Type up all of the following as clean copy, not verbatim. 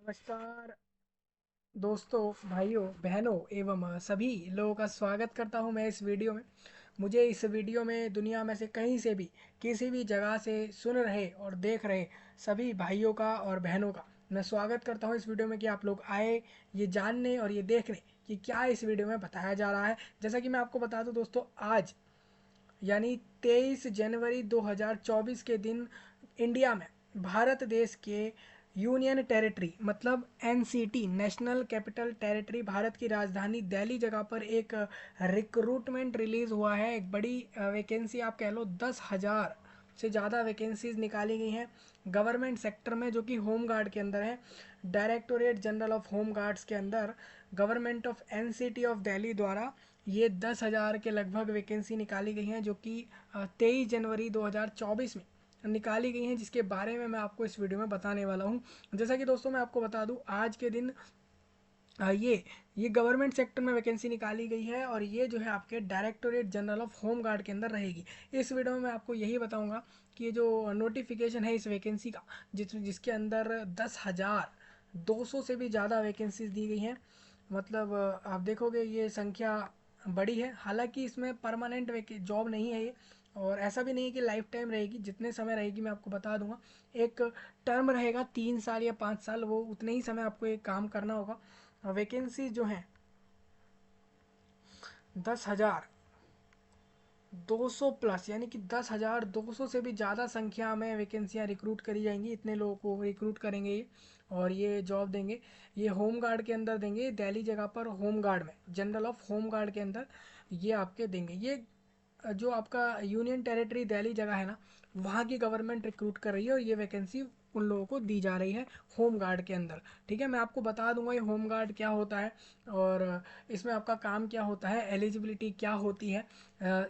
नमस्कार दोस्तों, भाइयों, बहनों एवं सभी लोगों का स्वागत करता हूं मैं इस वीडियो में। मुझे इस वीडियो में दुनिया में से कहीं से भी किसी भी जगह से सुन रहे और देख रहे सभी भाइयों का और बहनों का मैं स्वागत करता हूं इस वीडियो में कि आप लोग आए ये जानने और ये देखने कि क्या इस वीडियो में बताया जा रहा है। जैसा कि मैं आपको बता दूं दोस्तों, आज यानी 23 जनवरी 2024 के दिन इंडिया में भारत देश के यूनियन टेरिटरी मतलब NCT national capital territory Bharat की राजधानी दिल्ली जगह पर एक रिक्रूटमेंट रिलीज़ हुआ है। एक बड़ी वैकेंसी आप कह लो, 10,000 से ज़्यादा वैकेंसीज निकाली गई हैं गवर्नमेंट सेक्टर में, जो कि होम गार्ड के अंदर है। Directorate general of home guards के अंदर government of NCT of Delhi द्वारा ये 10,000 के लगभग वैकेंसी निकाली गई हैं, जो कि 23 जनवरी 2024 में निकाली गई हैं, जिसके बारे में मैं आपको इस वीडियो में बताने वाला हूं। जैसा कि दोस्तों मैं आपको बता दूं, आज के दिन ये गवर्नमेंट सेक्टर में वैकेंसी निकाली गई है और ये जो है आपके directorate general of home guard के अंदर रहेगी। इस वीडियो में मैं आपको यही बताऊंगा कि ये जो नोटिफिकेशन है इस वैकेंसी का, जिसके अंदर 10,200 से भी ज़्यादा वैकेंसीज दी गई हैं। मतलब आप देखोगे ये संख्या बड़ी है। हालांकि इसमें परमानेंट जॉब नहीं है ये, और ऐसा भी नहीं है कि लाइफ टाइम रहेगी। जितने समय रहेगी मैं आपको बता दूंगा, एक टर्म रहेगा 3 साल या 5 साल, वो उतने ही समय आपको ये काम करना होगा। वैकेंसी जो हैं 10,200 प्लस, यानी कि 10,200 से भी ज़्यादा संख्या में वैकेंसियाँ रिक्रूट करी जाएंगी। इतने लोगों को रिक्रूट करेंगे ये, और ये जॉब देंगे। ये होम गार्ड के अंदर देंगे, दिल्ली जगह पर होम गार्ड में, जनरल ऑफ होम गार्ड के अंदर ये आपके देंगे। ये जो आपका यूनियन टेरिटरी दिल्ली जगह है ना, वहाँ की गवर्नमेंट रिक्रूट कर रही है, और ये वैकेंसी उन लोगों को दी जा रही है होम गार्ड के अंदर। ठीक है, मैं आपको बता दूंगा ये होम गार्ड क्या होता है और इसमें आपका काम क्या होता है, एलिजिबिलिटी क्या होती है।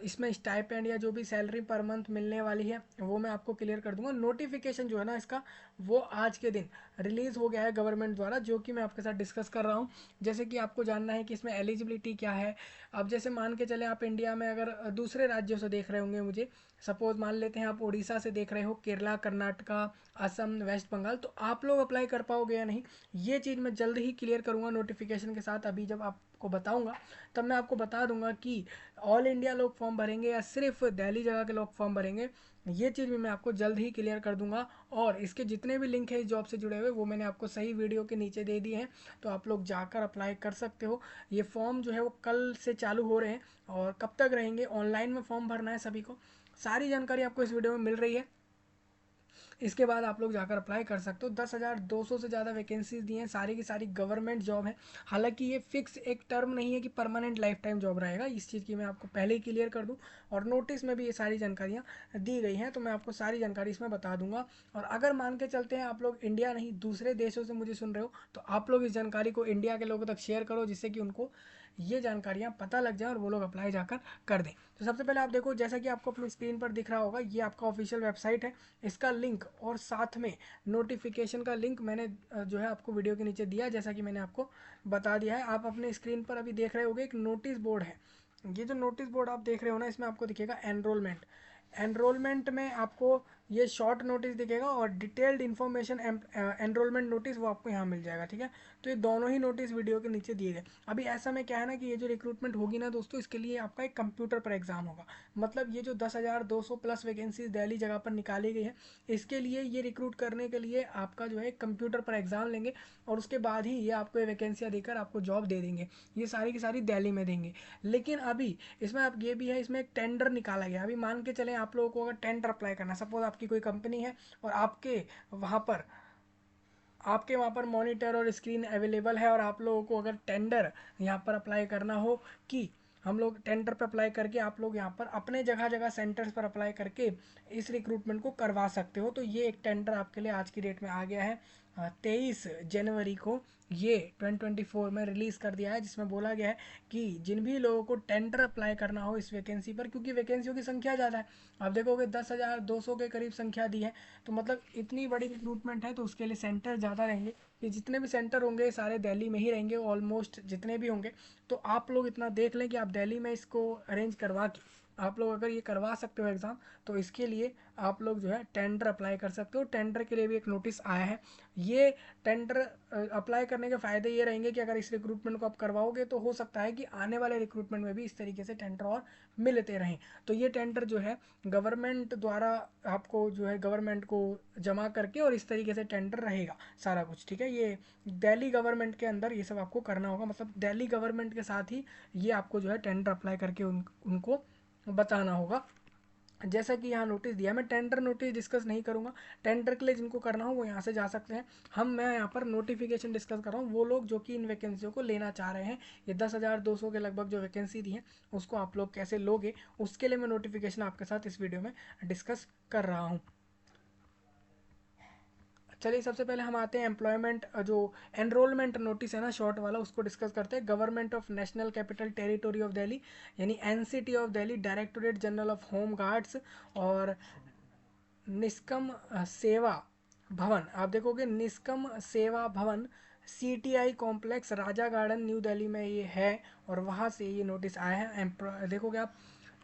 इसमें स्टाइपेंड या जो भी सैलरी पर मंथ मिलने वाली है वो मैं आपको क्लियर कर दूंगा। नोटिफिकेशन जो है ना इसका, वो आज के दिन रिलीज़ हो गया है गवर्नमेंट द्वारा, जो कि मैं आपके साथ डिस्कस कर रहा हूँ। जैसे कि आपको जानना है कि इसमें एलिजिबिलिटी क्या है। अब जैसे मान के चले आप इंडिया में अगर दूसरे राज्यों से देख रहे होंगे मुझे, सपोज मान लेते हैं आप उड़ीसा से देख रहे हो, केरला, कर्नाटका, असम, वेस्ट बंगाल, तो आप लोग अप्लाई कर पाओगे या नहीं, ये चीज़ मैं जल्द ही क्लियर करूँगा नोटिफिकेशन के साथ। अभी जब आपको बताऊँगा तब मैं आपको बता दूंगा कि ऑल इंडिया लोग फॉर्म भरेंगे या सिर्फ दिल्ली जगह के लोग फॉर्म भरेंगे। ये चीज़ भी मैं आपको जल्द ही क्लियर कर दूंगा, और इसके जितने भी लिंक है इस जॉब से जुड़े हुए वो मैंने आपको सही वीडियो के नीचे दे दिए हैं, तो आप लोग जाकर अप्लाई कर सकते हो। ये फॉर्म जो है वो कल से चालू हो रहे हैं, और कब तक रहेंगे, ऑनलाइन में फॉर्म भरना है सभी को। सारी जानकारी आपको इस वीडियो में मिल रही है। इसके बाद आप लोग जाकर अप्लाई कर सकते हो। 10,200 से ज़्यादा वैकेंसीज दी हैं, सारी की सारी गवर्नमेंट जॉब है। हालांकि ये फिक्स एक टर्म नहीं है कि परमानेंट लाइफ टाइम जॉब रहेगा, इस चीज़ की मैं आपको पहले ही क्लियर कर दूं। और नोटिस में भी ये सारी जानकारियाँ दी गई हैं, तो मैं आपको सारी जानकारी इसमें बता दूंगा। और अगर मान के चलते हैं आप लोग इंडिया नहीं दूसरे देशों से मुझे सुन रहे हो, तो आप लोग इस जानकारी को इंडिया के लोगों तक शेयर करो, जिससे कि उनको ये जानकारियाँ पता लग जाए और वो लोग अप्लाई जाकर कर दें। तो सबसे पहले आप देखो, जैसा कि आपको अपनी स्क्रीन पर दिख रहा होगा, ये आपका ऑफिशियल वेबसाइट है। इसका लिंक और साथ में नोटिफिकेशन का लिंक मैंने जो है आपको वीडियो के नीचे दिया, जैसा कि मैंने आपको बता दिया है। आप अपने स्क्रीन पर अभी देख रहे होगे एक नोटिस बोर्ड है। ये जो नोटिस बोर्ड आप देख रहे हो ना, इसमें आपको दिखेगा एनरोलमेंट। एनरोलमेंट में आपको ये शॉर्ट नोटिस दिखेगा, और डिटेल्ड इन्फॉर्मेशन एनरोलमेंट नोटिस वो आपको यहाँ मिल जाएगा। ठीक है, तो ये दोनों ही नोटिस वीडियो के नीचे दिए गए। अभी ऐसा में क्या है ना कि ये जो रिक्रूटमेंट होगी ना दोस्तों, इसके लिए आपका एक कंप्यूटर पर एग्जाम होगा। मतलब ये जो 10,200 प्लस वैकेंसीज दिल्ली जगह पर निकाली गई है, इसके लिए ये रिक्रूट करने के लिए आपका जो है कंप्यूटर पर एग्जाम लेंगे, और उसके बाद ही ये आपको ये वैकेंसियाँ देकर आपको जॉब दे देंगे। ये सारी की सारी दिल्ली में देंगे। लेकिन अभी इसमें आप ये भी है, इसमें एक टेंडर निकाला गया। अभी मान के चलें आप लोगों को अगर टेंडर अप्लाई करना, सपोज आपकी कोई कंपनी है और वहाँ पर आपके वहाँ पर मॉनिटर और स्क्रीन अवेलेबल है, और आप लोगों को अगर टेंडर यहाँ पर अप्लाई करना हो कि हम लोग टेंडर पर अप्लाई करके आप लोग यहाँ पर अपने जगह जगह सेंटर्स पर अप्लाई करके इस रिक्रूटमेंट को करवा सकते हो, तो ये एक टेंडर आपके लिए आज की डेट में आ गया है। 23 जनवरी को ये 2024 में रिलीज़ कर दिया है, जिसमें बोला गया है कि जिन भी लोगों को टेंडर अप्लाई करना हो इस वैकेंसी पर, क्योंकि वैकेंसियों की संख्या ज़्यादा है, आप देखोगे 10,200 के करीब संख्या दी है, तो मतलब इतनी बड़ी रिक्रूटमेंट है, तो उसके लिए सेंटर ज़्यादा रहेंगे। ये जितने भी सेंटर होंगे सारे दिल्ली में ही रहेंगे, ऑलमोस्ट जितने भी होंगे। तो आप लोग इतना देख लें कि आप दिल्ली में इसको अरेंज करवा के आप लोग अगर ये करवा सकते हो एग्ज़ाम, तो इसके लिए आप लोग जो है टेंडर अप्लाई कर सकते हो। टेंडर के लिए भी एक नोटिस आया है। ये टेंडर अप्लाई करने के फ़ायदे ये रहेंगे कि अगर इस रिक्रूटमेंट को आप करवाओगे तो हो सकता है कि आने वाले रिक्रूटमेंट में भी इस तरीके से टेंडर और मिलते रहें। तो ये टेंडर जो है गवर्नमेंट द्वारा आपको जो है गवर्नमेंट को जमा करके और इस तरीके से टेंडर रहेगा सारा कुछ, ठीक है। ये दिल्ली गवर्नमेंट के अंदर ये सब आपको करना होगा, मतलब दिल्ली गवर्नमेंट के साथ ही ये आपको जो है टेंडर अप्लाई करके उनको बताना होगा। जैसा कि यहाँ नोटिस दिया, मैं टेंडर नोटिस डिस्कस नहीं करूँगा। टेंडर के लिए जिनको करना हो वो यहाँ से जा सकते हैं। मैं यहाँ पर नोटिफिकेशन डिस्कस कर रहा हूँ। वो लोग जो कि इन वैकेंसियों को लेना चाह रहे हैं, ये 10,200 के लगभग जो वैकेंसी दी है उसको आप लोग कैसे लोगे, उसके लिए मैं नोटिफिकेशन आपके साथ इस वीडियो में डिस्कस कर रहा हूँ। चलिए सबसे पहले हम आते हैं एम्प्लॉयमेंट, जो एनरोलमेंट नोटिस है ना शॉर्ट वाला, उसको डिस्कस करते हैं। Government of national capital territory of Delhi यानी NCT of Delhi, directorate general of home guards और निष्कम सेवा भवन, आप देखोगे Nishkam Seva Bhavan CTI complex Raja garden new Delhi में ये है, और वहाँ से ये नोटिस आया है। देखोगे आप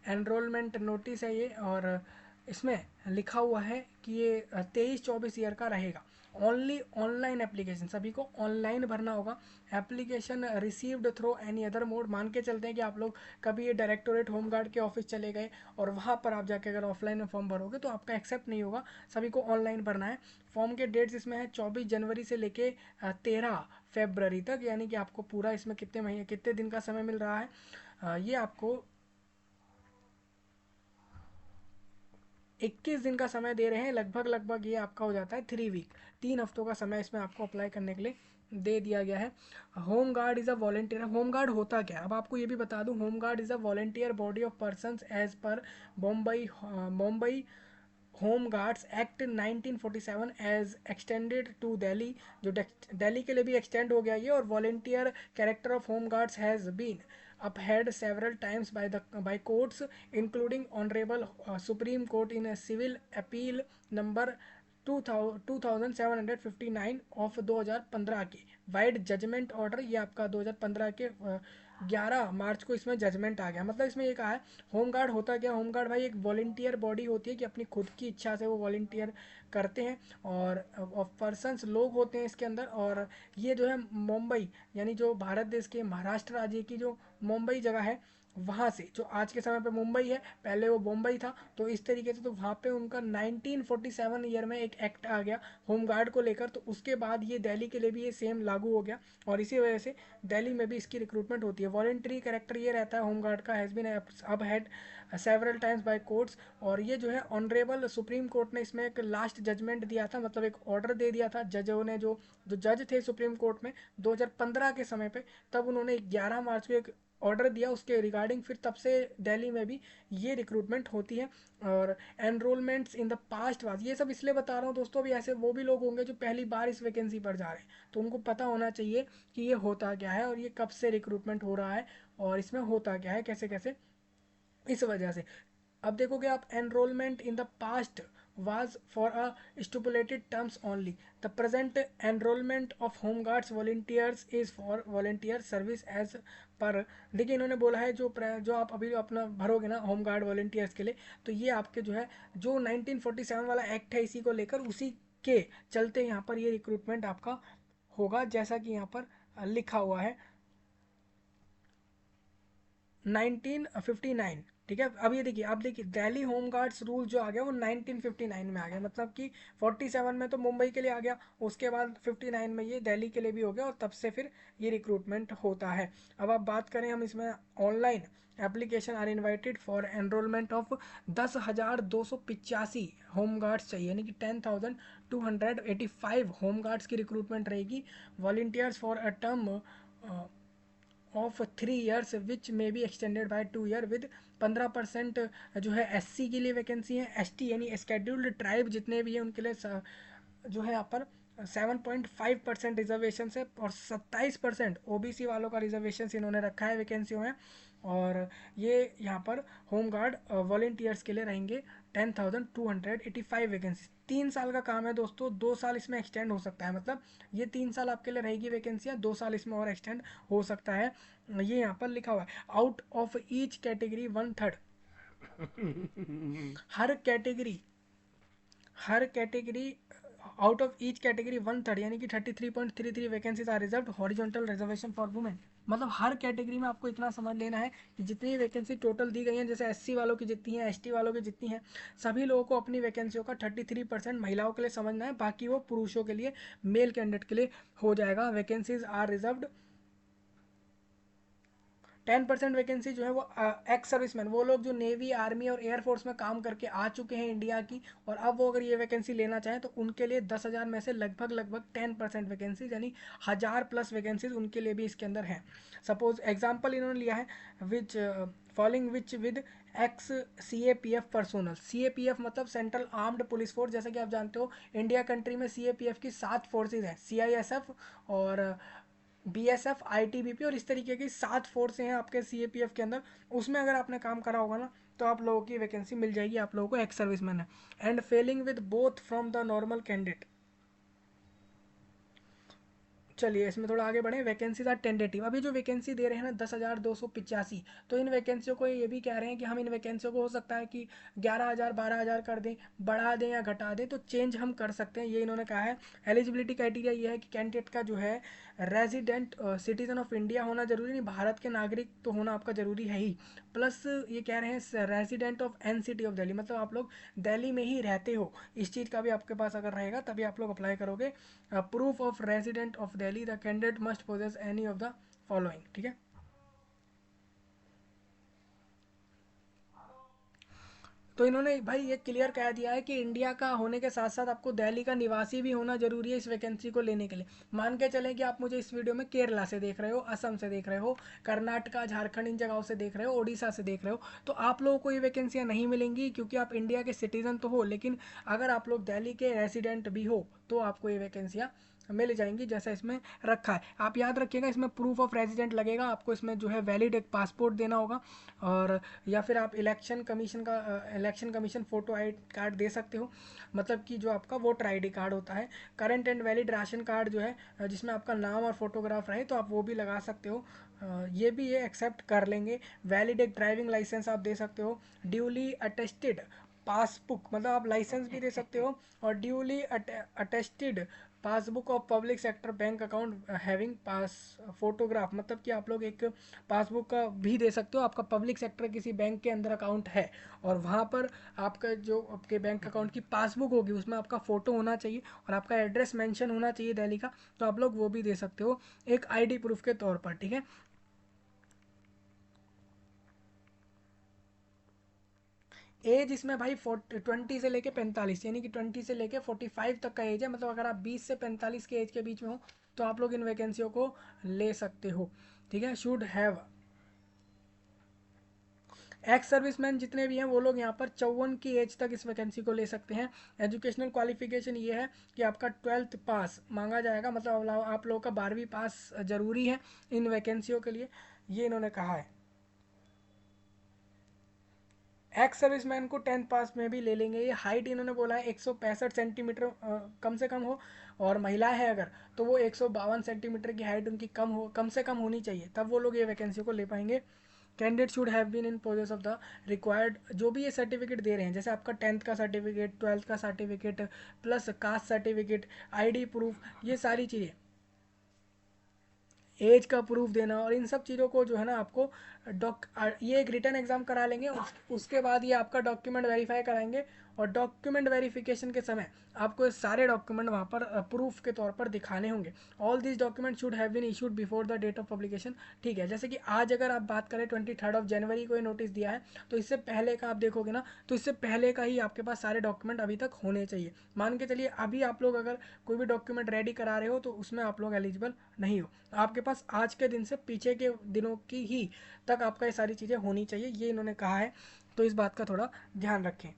एनरोलमेंट नोटिस है ये, और इसमें लिखा हुआ है कि ये 23-24 ईयर का रहेगा। ओनली ऑनलाइन एप्लीकेशन, सभी को ऑनलाइन भरना होगा। Application received through any other mode, मान के चलते हैं कि आप लोग कभी ये डायरेक्टोरेट होमगार्ड के ऑफिस चले गए और वहाँ पर आप जाके अगर ऑफलाइन में फॉर्म भरोगे तो आपका एक्सेप्ट नहीं होगा, सभी को ऑनलाइन भरना है। फॉर्म के डेट्स इसमें है 24 जनवरी से लेके 13 फरवरी तक, यानी कि आपको पूरा इसमें कितने दिन का समय मिल रहा है, ये आपको 21 दिन का समय दे रहे हैं। लगभग ये आपका हो जाता है 3 वीक, 3 हफ्तों का समय इसमें आपको अप्लाई करने के लिए दे दिया गया है। Home guard is a volunteer. Home guard होता क्या है, अब आपको ये भी बता दूं, home guard is a volunteer body of persons as per Mumbai home guards act 1947 as extended to Delhi, जो दिल्ली के लिए भी एक्सटेंड हो गया ये। और volunteer character of home guards has been upheld several times by courts including honorable supreme court in a civil appeal number 2759 of 2015 की wide judgement order. ये आपका 2015 के 11 मार्च को इसमें जजमेंट आ गया। मतलब इसमें ये कहा है होम गार्ड होता क्या, होम गार्ड भाई एक वॉलेंटियर बॉडी होती है कि अपनी खुद की इच्छा से वो वॉलेंटियर करते हैं, और पर्सन्स लोग होते हैं इसके अंदर। और ये जो है मुंबई यानी जो भारत देश के महाराष्ट्र राज्य की जो मुंबई जगह है, वहाँ से, जो आज के समय पे मुंबई है, पहले वो मुंबई था, तो इस तरीके से तो वहाँ पे उनका 1947 ईयर में एक एक्ट आ गया होम गार्ड को लेकर, तो उसके बाद ये दिल्ली के लिए भी ये सेम लागू हो गया, और इसी वजह से दिल्ली में भी इसकी रिक्रूटमेंट होती है। वॉलेंट्री कैरेक्टर ये रहता है होम गार्ड का, हैज़ बीन अब head several times bye courts. और ये जो है ऑनरेबल सुप्रीम कोर्ट ने इसमें एक लास्ट जजमेंट दिया था, मतलब एक ऑर्डर दे दिया था जजों ने, जो जज थे सुप्रीम कोर्ट में 2015 के समय पे, तब उन्होंने 11 मार्च को एक ऑर्डर दिया उसके रिगार्डिंग, फिर तब से दिल्ली में भी ये रिक्रूटमेंट होती है। और enrolments in the past was, ये सब इसलिए बता रहा हूँ दोस्तों, अभी ऐसे वो भी लोग होंगे जो पहली बार इस वैकेंसी पर जा रहे हैं, तो उनको पता होना चाहिए कि ये होता क्या है और ये कब से रिक्रूटमेंट हो रहा है और इसमें होता क्या है, कैसे कैसे, इस वजह से। अब देखोगे आप, enrolment in the past was for a stipulated terms only. The present enrollment of home guards volunteers is for volunteer service as पर। देखिए इन्होंने बोला है जो आप अभी अपना भरोगे ना होम गार्ड वॉलेंटियर्स के लिए, तो ये आपके जो है जो 1947 वाला एक्ट है इसी को लेकर, उसी के चलते यहाँ पर ये रिक्रूटमेंट आपका होगा, जैसा कि यहाँ पर लिखा हुआ है 1959। ठीक है, अब ये देखिए, आप देखिए दिल्ली होम गार्ड्स रूल जो आ गया वो 1959 में आ गया, मतलब कि 47 में तो मुंबई के लिए आ गया, उसके बाद 59 में ये दिल्ली के लिए भी हो गया, और तब से फिर ये रिक्रूटमेंट होता है। अब आप बात करें हम इसमें online application are invited for enrolment of 10,285 home guards चाहिए, यानी कि 10,285 होम गार्ड्स की रिक्रूटमेंट रहेगी। Volunteers for a term of 3 years which may be extended by 2 year with 15% जो है एससी के लिए वैकेंसी है। एसटी यानी स्केड्यूल्ड ट्राइब जितने भी हैं उनके लिए जो है यहाँ पर 7.5% रिजर्वेशन है, और 27% ओबीसी वालों का रिजर्वेशन इन्होंने रखा है वैकेंसियों में। और ये यहाँ पर होम गार्ड वॉलेंटियर्स के लिए रहेंगे 10,285 वैकेंसी। 3 साल का काम है दोस्तों, 2 साल इसमें एक्सटेंड हो सकता है, मतलब ये 3 साल आपके लिए रहेगी वैकेंसियाँ, 2 साल इसमें और एक्सटेंड हो सकता है, ये यहाँ पर लिखा हुआ है। आउट ऑफ ईच कैटेगरी 1/3 हर category out of each category 1/3 यानी कि 33.33 vacancies are reserved horizontal reservation for women. मतलब हर कैटेगरी में आपको इतना समझ लेना है कि जितनी वैकेंसी टोटल दी गई हैं, जैसे एससी वालों की जितनी है, एसटी वालों की जितनी है, सभी लोगों को अपनी वैकेंसियों का 33% महिलाओं के लिए समझना है, बाकी वो पुरुषों के लिए, मेल कैंडिडेट के लिए हो जाएगा। वैकेंसीज आर रिजर्व्ड 10% वैकेंसी जो है वो एक्स सर्विसमैन, वो लोग जो नेवी, आर्मी और एयरफोर्स में काम करके आ चुके हैं इंडिया की, और अब वो अगर ये वैकेंसी लेना चाहें तो उनके लिए 10,000 में से लगभग लगभग 10% वैकेंसीज यानी 1,000+ वैकेंसीज उनके लिए भी इसके अंदर हैं। सपोज एग्जाम्पल इन्होंने लिया है which following which with x CAPF personnel. CAPF मतलब सेंट्रल आर्म्ड पुलिस फोर्स। जैसे कि आप जानते हो इंडिया कंट्री में CAPF की 7 फोर्सेज हैं, CISF और BSF, ITBP और इस तरीके की 7 फोर्सें हैं आपके CAPF के अंदर। उसमें अगर आपने काम करा होगा ना तो आप लोगों की वैकेंसी मिल जाएगी, आप लोगों को एक्स सर्विसमैन है। And failing with both from the normal candidate. चलिए इसमें थोड़ा आगे बढ़े। Vacancies are tentative. अभी जो वैकेंसी दे रहे हैं ना 10,285, तो इन वैकेंसियों को ये भी कह रहे हैं कि हम इन वैकेंसियों को हो सकता है कि 11,000 12,000 कर दें, बढ़ा दें या घटा दें, तो चेंज हम कर सकते हैं, ये इन्होंने कहा है। एलिजिबिलिटी क्राइटेरिया ये है कि कैंडिडेट का जो है रेजिडेंट सिटीजन ऑफ इंडिया होना जरूरी नहीं, भारत के नागरिक तो होना आपका जरूरी है ही। प्लस ये कह रहे हैं resident of NCT of Delhi, मतलब आप लोग दिल्ली में ही रहते हो, इस चीज़ का भी आपके पास अगर रहेगा तभी आप लोग अप्लाई करोगे। Proof of resident of Delhi, the candidate must possess any of the following. ठीक है, तो इन्होंने भाई ये क्लियर कह दिया है कि इंडिया का होने के साथ साथ आपको दिल्ली का निवासी भी होना जरूरी है इस वैकेंसी को लेने के लिए। मान के चलें कि आप मुझे इस वीडियो में केरला से देख रहे हो, असम से देख रहे हो, कर्नाटका, झारखंड, इन जगहों से देख रहे हो, उड़ीसा से देख रहे हो, तो आप लोगों को ये वैकेंसियाँ नहीं मिलेंगी क्योंकि आप इंडिया के सिटीजन तो हो, लेकिन अगर आप लोग दिल्ली के रेसिडेंट भी हो तो आपको ये वैकेंसियाँ मिल जाएंगी जैसा इसमें रखा है। आप याद रखिएगा इसमें प्रूफ ऑफ रेजिडेंट लगेगा, आपको इसमें जो है वैलिड एक पासपोर्ट देना होगा, और या फिर आप election commission photo I card दे सकते हो, मतलब कि जो आपका वोटर ID कार्ड होता है। Current and valid ration card जो है जिसमें आपका नाम और फोटोग्राफ रहे, तो आप वो भी लगा सकते हो, ये भी ये एक्सेप्ट कर लेंगे। वैलिड एक ड्राइविंग लाइसेंस आप दे सकते हो। ड्यूली अटेस्टेड पासबुक, मतलब आप लाइसेंस भी दे सकते हो, और duly attested passbook of public sector bank account having pass photograph, मतलब कि आप लोग एक पासबुक का भी दे सकते हो, आपका पब्लिक सेक्टर किसी बैंक के अंदर अकाउंट है और वहाँ पर आपका जो आपके बैंक अकाउंट की पासबुक होगी उसमें आपका फ़ोटो होना चाहिए और आपका एड्रेस मेंशन होना चाहिए दिल्ली का, तो आप लोग वो भी दे सकते हो एक ID प्रूफ के तौर पर। ठीक है, एज इसमें भाई 20 से लेके 45, यानी कि 20 से लेके 45 तक का एज है, मतलब अगर आप 20 से 45 के एज के बीच में हो तो आप लोग इन वैकेंसियों को ले सकते हो। ठीक है, शुड हैव। एक्स सर्विसमैन जितने भी हैं वो लोग यहाँ पर 54 की एज तक इस वैकेंसी को ले सकते हैं। एजुकेशनल क्वालिफिकेशन ये है कि आपका 12th पास मांगा जाएगा, मतलब आप लोगों का 12वीं पास जरूरी है इन वैकेंसियों के लिए, ये इन्होंने कहा है। एक्स सर्विसमैन को 10th पास में भी ले लेंगे। ये हाइट इन्होंने बोला है 165 सेंटीमीटर कम से कम हो, और महिला है अगर तो वो 152 सेंटीमीटर की हाइट उनकी कम से कम होनी चाहिए, तब वो लोग ये वैकेंसी को ले पाएंगे। Candidate should have been in process of the required, जो भी ये सर्टिफिकेट दे रहे हैं, जैसे आपका 10th का सर्टिफिकेट, 12th का certificate, plus caste certificate, ID proof, ये सारी चीज़ें, एज का प्रूफ देना, और इन सब चीज़ों को जो है ना आपको ये एक रिटर्न एग्जाम करा लेंगे, उसके बाद ये आपका डॉक्यूमेंट वेरीफाई कराएंगे, और डॉक्यूमेंट वेरिफिकेशन के समय आपको ये सारे डॉक्यूमेंट वहाँ पर प्रूफ के तौर पर दिखाने होंगे। All this document should have been issued before the date of publication. ठीक है, जैसे कि आज अगर आप बात करें 23 जनवरी को ये नोटिस दिया है, तो इससे पहले का आप देखोगे ना तो इससे पहले का ही आपके पास सारे डॉक्यूमेंट अभी तक होने चाहिए। मान के चलिए अभी आप लोग अगर कोई भी डॉक्यूमेंट रेडी करा रहे हो तो उसमें आप लोग एलिजिबल नहीं हो, आपके पास आज के दिन से पीछे के दिनों की ही तक आपका ये सारी चीज़ें होनी चाहिए, ये इन्होंने कहा है, तो इस बात का थोड़ा ध्यान रखें।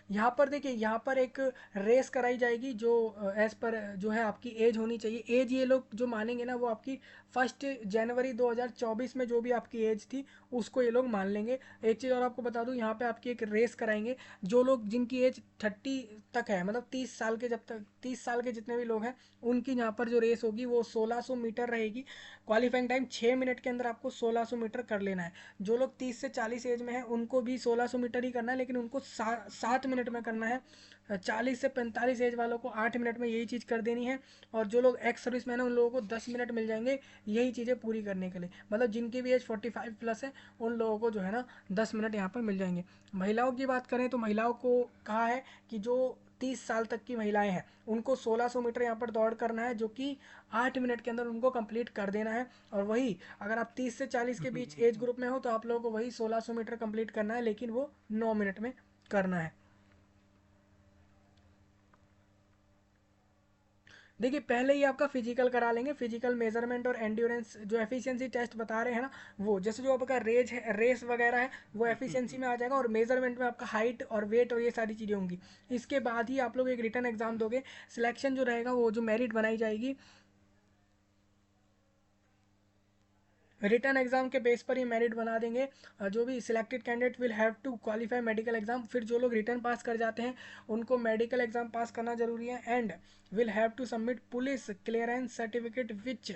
यहाँ पर देखिए, यहाँ पर एक रेस कराई जाएगी जो एज पर जो है आपकी एज होनी चाहिए। एज ये लोग जो मानेंगे ना वो आपकी 1 जनवरी 2024 में जो भी आपकी एज थी उसको ये लोग मान लेंगे। एक चीज़ और आपको बता दूं, यहाँ पे आपकी एक रेस कराएंगे। जो लोग जिनकी एज 30 तक है, मतलब 30 साल के, जब तक 30 साल के जितने भी लोग हैं उनकी यहाँ पर जो रेस होगी वो 1600 मीटर रहेगी। क्वालिफाइंग टाइम 6 मिनट के अंदर आपको 1600 मीटर कर लेना है। जो लोग 30 से 40 एज में है उनको भी 1600 मीटर ही करना है, लेकिन उनको 7 मिनट में करना है। 40 से 45 एज वालों को 8 मिनट में यही चीज़ कर देनी है। और जो लोग एक्स सर्विस मैन है उन लोगों को 10 मिनट मिल जाएंगे यही चीज़ें पूरी करने के लिए। मतलब जिनकी भी एज 45 प्लस है उन लोगों को जो है ना 10 मिनट यहाँ पर मिल जाएंगे। महिलाओं की बात करें तो महिलाओं को कहा है कि जो 30 साल तक की महिलाएं हैं उनको 1600 मीटर यहाँ पर दौड़ करना है, जो कि 8 मिनट के अंदर उनको कंप्लीट कर देना है। और वही अगर आप 30 से 40 के बीच एज ग्रुप में हो तो आप लोगों को वही 1600 मीटर कंप्लीट करना है, लेकिन वो 9 मिनट में करना है। देखिए पहले ही आपका फिजिकल करा लेंगे। फिजिकल मेजरमेंट और एंड्योरेंस जो एफिशिएंसी टेस्ट बता रहे हैं ना, वो जैसे जो आपका रेस वगैरह है वो एफिशिएंसी में आ जाएगा, और मेजरमेंट में आपका हाइट और वेट और ये सारी चीज़ें होंगी। इसके बाद ही आप लोग एक रिटर्न एग्जाम दोगे। सिलेक्शन जो रहेगा वो जो मेरिट बनाई जाएगी रिटर्न एग्जाम के बेस पर ही मेरिट बना देंगे। जो भी selected candidate will have to qualify medical exam. फिर जो लोग रिटर्न पास कर जाते हैं उनको मेडिकल एग्जाम पास करना जरूरी है। And will have to submit police clearance certificate which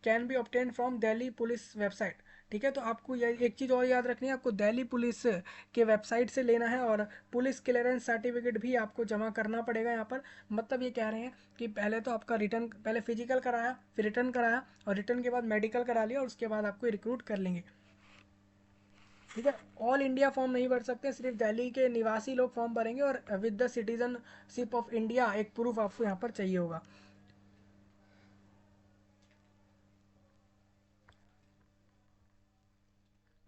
can be obtain from Delhi police website. ठीक है, तो आपको एक चीज़ और याद रखनी है, आपको दिल्ली पुलिस के वेबसाइट से लेना है, और पुलिस क्लियरेंस सर्टिफिकेट भी आपको जमा करना पड़ेगा यहाँ पर। मतलब ये कह रहे हैं कि पहले तो आपका रिटर्न, पहले फिजिकल कराया फिर रिटर्न कराया और रिटर्न के बाद मेडिकल करा लिया और उसके बाद आपको रिक्रूट कर लेंगे। ठीक है, ऑल इंडिया फॉर्म नहीं भर सकते, सिर्फ दिल्ली के निवासी लोग फॉर्म भरेंगे, और with the citizenship of India एक प्रूफ आपको यहाँ पर चाहिए होगा।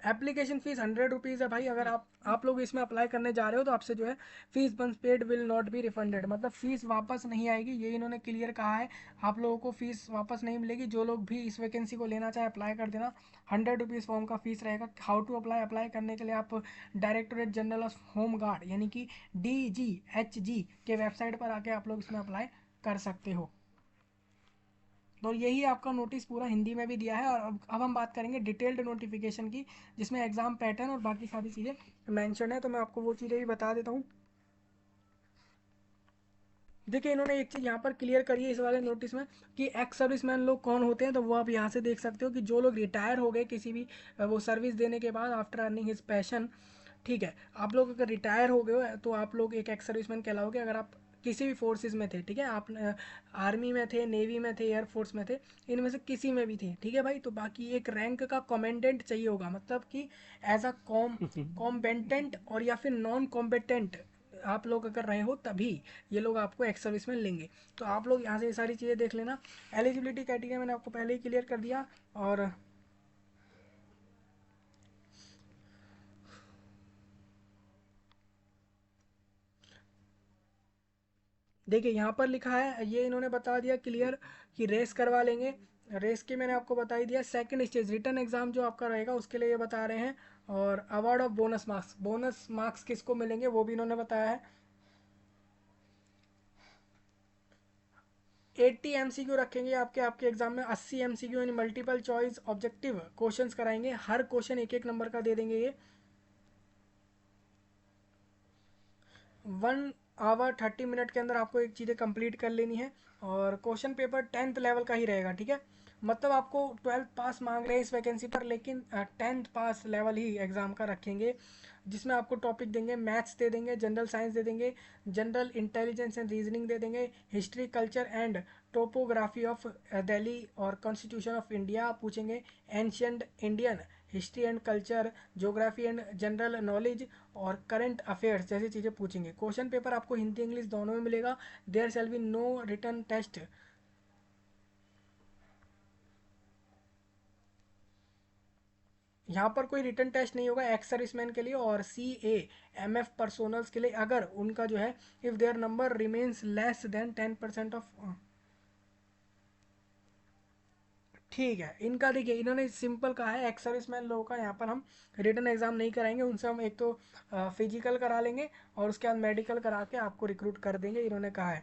एप्लीकेशन फीस 100 रुपीज़ है भाई। अगर आप लोग इसमें अप्लाई करने जा रहे हो तो आपसे जो है fees once paid will not be refunded, मतलब फीस वापस नहीं आएगी, ये इन्होंने क्लियर कहा है। आप लोगों को फीस वापस नहीं मिलेगी। जो लोग भी इस वैकेंसी को लेना चाहे अप्लाई कर देना। 100 रुपीज़ फॉर्म का फीस रहेगा। हाउ टू अप्लाई, अप्लाई करने के लिए आप directorate general of home guard यानी कि DGHG के वेबसाइट पर आके आप लोग इसमें अप्लाई कर सकते हो। तो यही आपका नोटिस पूरा हिंदी में भी दिया है। और अब हम बात करेंगे डिटेल्ड नोटिफिकेशन की, जिसमें एग्जाम पैटर्न और बाकी सारी चीज़ें मेंशन है। तो मैं आपको वो चीज़ें भी बता देता हूँ। देखिए इन्होंने एक चीज़ यहाँ पर क्लियर करी है इस वाले नोटिस में, कि एक्स सर्विसमैन लोग कौन होते हैं। तो वो आप यहाँ से देख सकते हो कि जो लोग रिटायर हो गए किसी भी वो सर्विस देने के बाद आफ्टर अर्निंग हिज पैशन। ठीक है, आप लोग अगर रिटायर हो गए हो तो आप लोग एक एक्स सर्विसमैन कहलाओगे, अगर आप किसी भी फोर्सेस में थे। ठीक है, आप आर्मी में थे, नेवी में थे, एयरफोर्स में थे, इनमें से किसी में भी थे। ठीक है भाई, तो बाकी एक रैंक का कॉमेंडेंट चाहिए होगा, मतलब कि एज अ कॉम्बेटेंट और या फिर नॉन कॉम्बेटेंट आप लोग अगर रहे हो तभी ये लोग आपको एक्स सर्विस में लेंगे। तो आप लोग यहाँ से ये सारी चीज़ें देख लेना। एलिजिबिलिटी क्राइटेरिया मैंने आपको पहले ही क्लियर कर दिया। और देखिए यहाँ पर लिखा है, ये इन्होंने बता दिया क्लियर कि रेस करवा लेंगे। रेस की मैंने आपको बता ही दिया। सेकंड स्टेज रिटर्न एग्जाम जो आपका रहेगा उसके लिए ये बता रहे हैं। और award of bonus marks, bonus marks किसको मिलेंगे वो भी इन्होंने बताया है। 80 MCQ रखेंगे आपके आपके एग्जाम में। 80 MCQ यानी मल्टीपल चॉइस ऑब्जेक्टिव क्वेश्चंस कराएंगे। हर क्वेश्चन एक एक नंबर का दे देंगे ये। 1 आवर 30 मिनट के अंदर आपको एक चीज़ें कंप्लीट कर लेनी है। और क्वेश्चन पेपर 10th लेवल का ही रहेगा। ठीक है, मतलब आपको 12th पास मांग रहे हैं इस वैकेंसी पर, लेकिन 10th पास लेवल ही एग्ज़ाम का रखेंगे। जिसमें आपको टॉपिक देंगे, मैथ्स दे देंगे, जनरल साइंस दे देंगे, जनरल इंटेलिजेंस एंड रीजनिंग दे देंगे, history culture and topography of Delhi और कॉन्स्टिट्यूशन ऑफ इंडिया पूछेंगे, ancient Indian history and culture, geography and general knowledge और करंट अफेयर्स जैसी चीज़ें पूछेंगे। क्वेश्चन पेपर आपको हिंदी इंग्लिश दोनों में मिलेगा। There shall be no return test. यहाँ पर कोई रिटर्न टेस्ट नहीं होगा एक्स सर्विसमैन के लिए और CAMF पर्सोनल्स के लिए, अगर उनका जो है if their number remains less than 10% of ठीक है, इनका देखिए इन्होंने सिंपल कहा है, एक्स सर्विसमैन लोगों का यहाँ पर हम रिटन एग्जाम नहीं कराएंगे, उनसे हम एक तो फिजिकल करा लेंगे और उसके बाद मेडिकल करा के आपको रिक्रूट कर देंगे, इन्होंने कहा है।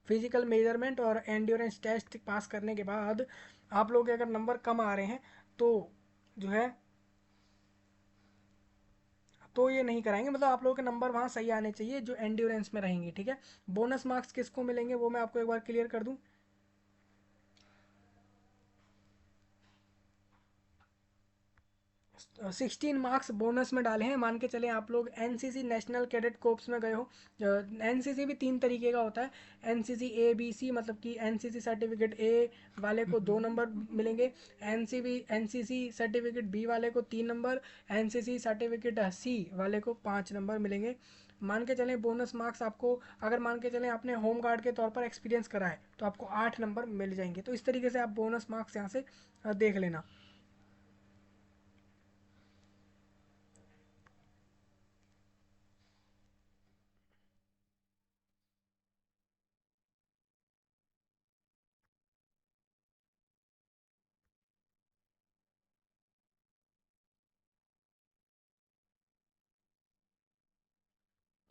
फिजिकल मेजरमेंट और एंड्योरेंस टेस्ट पास करने के बाद आप लोग के अगर नंबर कम आ रहे हैं तो जो है तो ये नहीं कराएंगे, मतलब आप लोगों के नंबर वहाँ सही आने चाहिए जो एंड्योरेंस में रहेंगे, ठीक है। बोनस मार्क्स किसको मिलेंगे वो मैं आपको एक बार क्लियर कर दूं। 16 मार्क्स बोनस में डाले हैं। मान के चले आप लोग एनसीसी नेशनल कैडेट कोर्प्स में गए हो। एनसीसी भी 3 तरीके का होता है, एनसीसी ए बी सी, मतलब कि एनसीसी सर्टिफिकेट ए वाले को 2 नंबर मिलेंगे, एनसीसी सर्टिफिकेट बी वाले को 3 नंबर, एनसीसी सर्टिफिकेट सी वाले को 5 नंबर मिलेंगे। मान के चलें बोनस मार्क्स आपको, अगर मान के चलें आपने होम गार्ड के तौर पर एक्सपीरियंस करा है तो आपको 8 नंबर मिल जाएंगे। तो इस तरीके से आप बोनस मार्क्स यहाँ से देख लेना।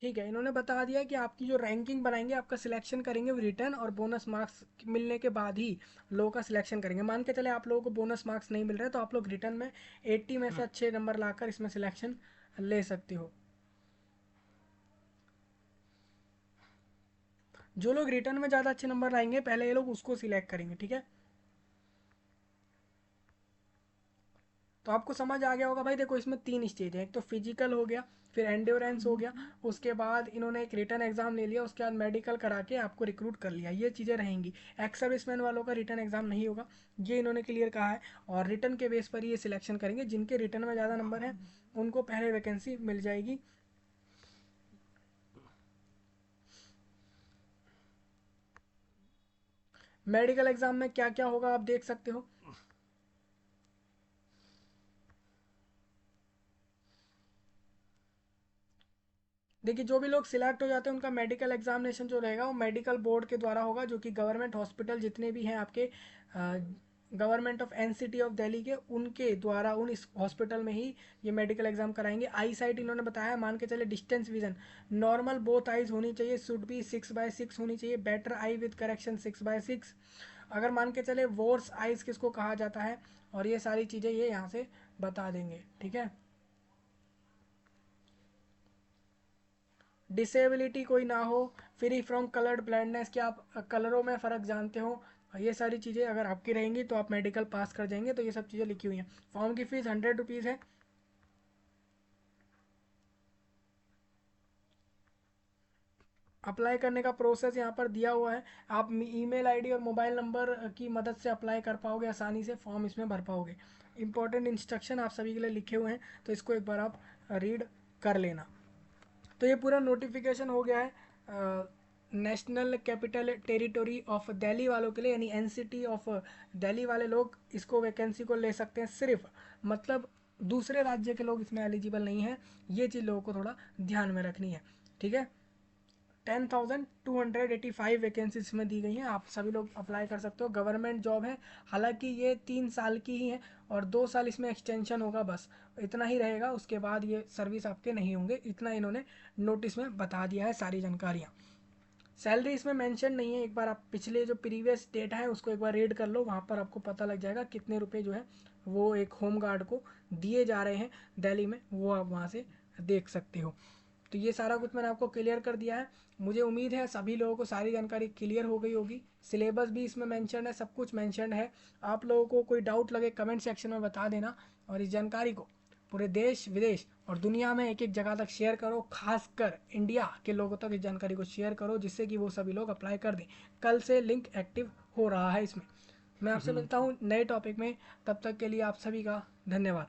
ठीक है, इन्होंने बता दिया कि आपकी जो रैंकिंग बनाएंगे, आपका सिलेक्शन करेंगे वो रिटर्न और बोनस मार्क्स मिलने के बाद ही लोगों का सिलेक्शन करेंगे। मान के चले आप लोगों को बोनस मार्क्स नहीं मिल रहे तो आप लोग रिटर्न में 80 में से अच्छे नंबर लाकर इसमें सिलेक्शन ले सकते हो। जो लोग रिटर्न में ज़्यादा अच्छे नंबर लाएंगे पहले ये लोग उसको सिलेक्ट करेंगे, ठीक है। तो आपको समझ आ गया होगा भाई। देखो इसमें 3 स्टेज है, एक तो फिजिकल हो गया, फिर एंड्योरेंस हो गया, उसके बाद इन्होंने एक रिटर्न एग्जाम ले लिया, उसके बाद मेडिकल करा के आपको रिक्रूट कर लिया, ये चीज़ें रहेंगी। एक्स सर्विसमैन वालों का रिटर्न एग्जाम नहीं होगा, ये इन्होंने क्लियर कहा है। और रिटर्न के बेस पर ये सिलेक्शन करेंगे, जिनके रिटर्न में ज़्यादा नंबर हैं उनको पहले वैकेंसी मिल जाएगी। मेडिकल एग्जाम में क्या क्या होगा आप देख सकते हो। देखिए जो भी लोग सिलेक्ट हो जाते हैं उनका मेडिकल एग्जामिनेशन जो रहेगा वो मेडिकल बोर्ड के द्वारा होगा, जो कि गवर्नमेंट हॉस्पिटल जितने भी हैं आपके government of NCT of Delhi के, उनके द्वारा उन इस हॉस्पिटल में ही ये मेडिकल एग्जाम कराएंगे। आई साइट इन्होंने बताया, मान के चले distance vision normal both eyes होनी चाहिए, शुड बी 6/6 होनी चाहिए, बेटर आई विद करेक्शन 6/6। अगर मान के चले वोर्स आइज किसको कहा जाता है, और ये सारी चीज़ें ये यहाँ से बता देंगे, ठीक है। डिसेबिलिटी कोई ना हो, फ्री फ्रॉम कलर्ड ब्लाइंडनेस, कि आप कलरों में फ़र्क जानते हो, ये सारी चीज़ें अगर आपकी रहेंगी तो आप मेडिकल पास कर जाएंगे। तो ये सब चीज़ें लिखी हुई हैं। फॉर्म की फ़ीस 100 रुपीज़ है। अप्लाई करने का प्रोसेस यहाँ पर दिया हुआ है, आप ईमेल आईडी और मोबाइल नंबर की मदद से अप्लाई कर पाओगे, आसानी से फॉर्म इसमें भर पाओगे। इंपॉर्टेंट इंस्ट्रक्शन आप सभी के लिए लिखे हुए हैं, तो इसको एक बार आप रीड कर लेना। तो ये पूरा नोटिफिकेशन हो गया है national capital territory of Delhi वालों के लिए, यानी एनसीटी ऑफ दिल्ली वाले लोग इसको वैकेंसी को ले सकते हैं सिर्फ, मतलब दूसरे राज्य के लोग इसमें एलिजिबल नहीं है। ये चीज़ लोगों को थोड़ा ध्यान में रखनी है, ठीक है। 10,285 वैकेंसीज में दी गई हैं, आप सभी लोग अप्लाई कर सकते हो। गवर्नमेंट जॉब है, हालांकि ये 3 साल की ही है और 2 साल इसमें एक्सटेंशन होगा, बस इतना ही रहेगा, उसके बाद ये सर्विस आपके नहीं होंगे, इतना इन्होंने नोटिस में बता दिया है सारी जानकारियाँ। सैलरी इसमें मेंशन नहीं है, एक बार आप पिछले जो प्रीवियस डेटा है उसको एक बार रीड कर लो, वहाँ पर आपको पता लग जाएगा कितने रुपए जो है वो एक होम गार्ड को दिए जा रहे हैं दिल्ली में, वो आप वहाँ से देख सकते हो। तो ये सारा कुछ मैंने आपको क्लियर कर दिया है। मुझे उम्मीद है सभी लोगों को सारी जानकारी क्लियर हो गई होगी। सिलेबस भी इसमें मेंशन है, सब कुछ मेंशन है। आप लोगों को कोई डाउट लगे कमेंट सेक्शन में बता देना, और इस जानकारी को पूरे देश विदेश और दुनिया में एक एक जगह तक शेयर करो, खासकर इंडिया के लोगों तक इस जानकारी को शेयर करो, जिससे कि वो सभी लोग अप्लाई कर दें। कल से लिंक एक्टिव हो रहा है इसमें। मैं आपसे मिलता हूँ नए टॉपिक में, तब तक के लिए आप सभी का धन्यवाद।